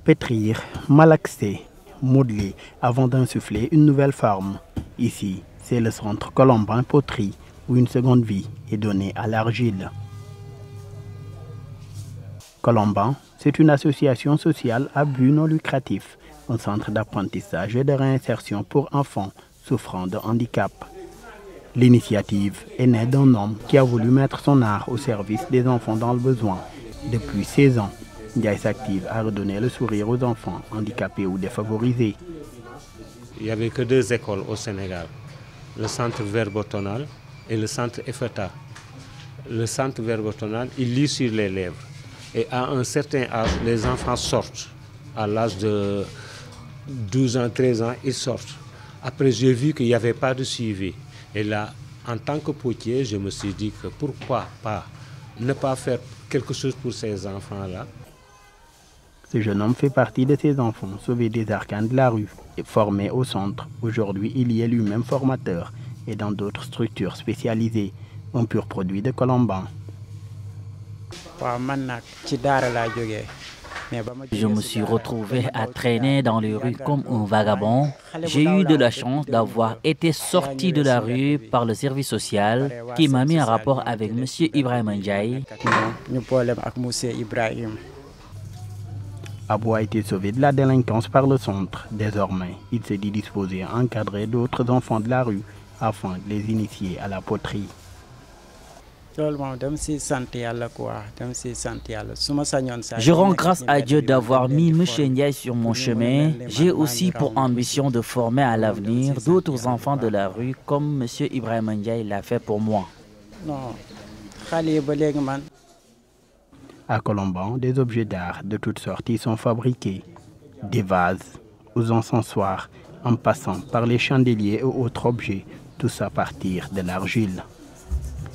Pétrir, malaxer, modeler avant d'insuffler une nouvelle forme. Ici, c'est le centre Colombin Poterie où une seconde vie est donnée à l'argile. Colombin, c'est une association sociale à but non lucratif, un centre d'apprentissage et de réinsertion pour enfants souffrant de handicap. L'initiative est née d'un homme qui a voulu mettre son art au service des enfants dans le besoin. Depuis 16 ans, Ndiaye s'active à redonner le sourire aux enfants handicapés ou défavorisés. Il n'y avait que 2 écoles au Sénégal, le centre verbotonal et le centre EFETA. Le centre verbotonal, il lit sur les lèvres. Et à un certain âge, les enfants sortent. À l'âge de 12 ans, 13 ans, ils sortent. Après, j'ai vu qu'il n'y avait pas de suivi. Et là, en tant que potier, je me suis dit que pourquoi pas ne pas faire quelque chose pour ces enfants-là. Ce jeune homme fait partie de ces enfants sauvés des arcanes de la rue et formés au centre. Aujourd'hui, il y est lui-même formateur et dans d'autres structures spécialisées. Un pur produit de Colombin. Je me suis retrouvé à traîner dans les rues comme un vagabond. J'ai eu de la chance d'avoir été sorti de la rue par le service social qui m'a mis en rapport avec M. Ibrahima Ndiaye. Abou a été sauvé de la délinquance par le centre. Désormais, il s'est dit disposé à encadrer d'autres enfants de la rue afin de les initier à la poterie. Je rends grâce à Dieu d'avoir mis M. Ndiaye sur mon chemin. J'ai aussi pour ambition de former à l'avenir d'autres enfants de la rue comme M. Ibrahima Ndiaye l'a fait pour moi. À Colombin, des objets d'art de toutes sortes y sont fabriqués. Des vases aux encensoirs, en passant par les chandeliers et autres objets, tous à partir de l'argile.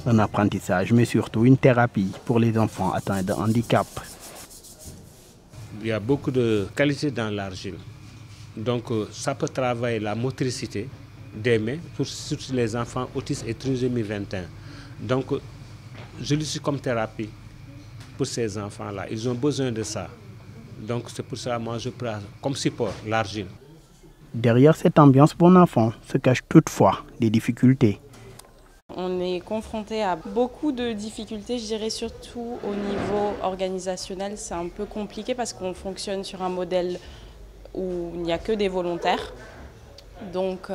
Un apprentissage, mais surtout une thérapie pour les enfants atteints de handicap. Il y a beaucoup de qualité dans l'argile. Donc, ça peut travailler la motricité des mains pour surtout les enfants autistes et trisomie 21. Donc, je l'utilise comme thérapie pour ces enfants-là. Ils ont besoin de ça. Donc, c'est pour ça que moi, je prends comme support l'argile. Derrière cette ambiance bon enfant se cachent toutefois des difficultés. On est confronté à beaucoup de difficultés, je dirais surtout au niveau organisationnel. C'est un peu compliqué parce qu'on fonctionne sur un modèle où il n'y a que des volontaires. Donc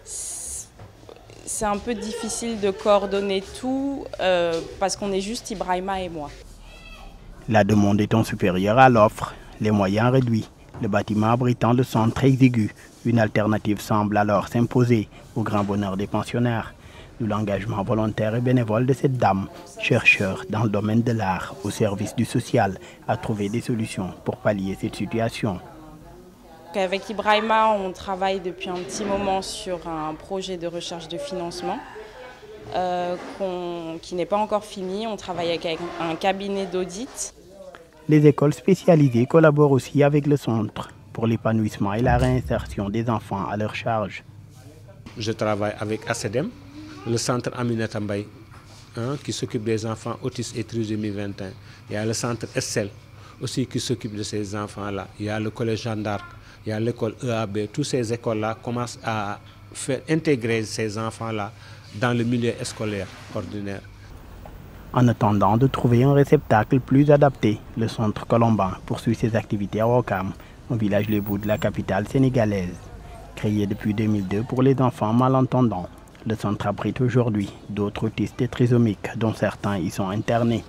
c'est un peu difficile de coordonner tout parce qu'on est juste Ibrahima et moi. La demande étant supérieure à l'offre, les moyens réduits, le bâtiment abritant le centre exigu, une alternative semble alors s'imposer au grand bonheur des pensionnaires. De l'engagement volontaire et bénévole de cette dame, chercheur dans le domaine de l'art au service du social, a trouvé des solutions pour pallier cette situation. Avec Ibrahima, on travaille depuis un petit moment sur un projet de recherche de financement qui n'est pas encore fini. On travaille avec un cabinet d'audit. Les écoles spécialisées collaborent aussi avec le centre pour l'épanouissement et la réinsertion des enfants à leur charge. Je travaille avec ACEDEM, le centre Aminata Mbaye, qui s'occupe des enfants autistes et trisomie 21. Il y a le centre Estelle aussi qui s'occupe de ces enfants-là. Il y a le collège Jeanne d'Arc, il y a l'école EAB. Toutes ces écoles-là commencent à faire intégrer ces enfants-là dans le milieu scolaire ordinaire. En attendant de trouver un réceptacle plus adapté, le centre Colombin poursuit ses activités à Ouakam, un village lébu de la capitale sénégalaise. Créé depuis 2002 pour les enfants malentendants, le centre abrite aujourd'hui d'autres autistes et trisomiques dont certains y sont internés.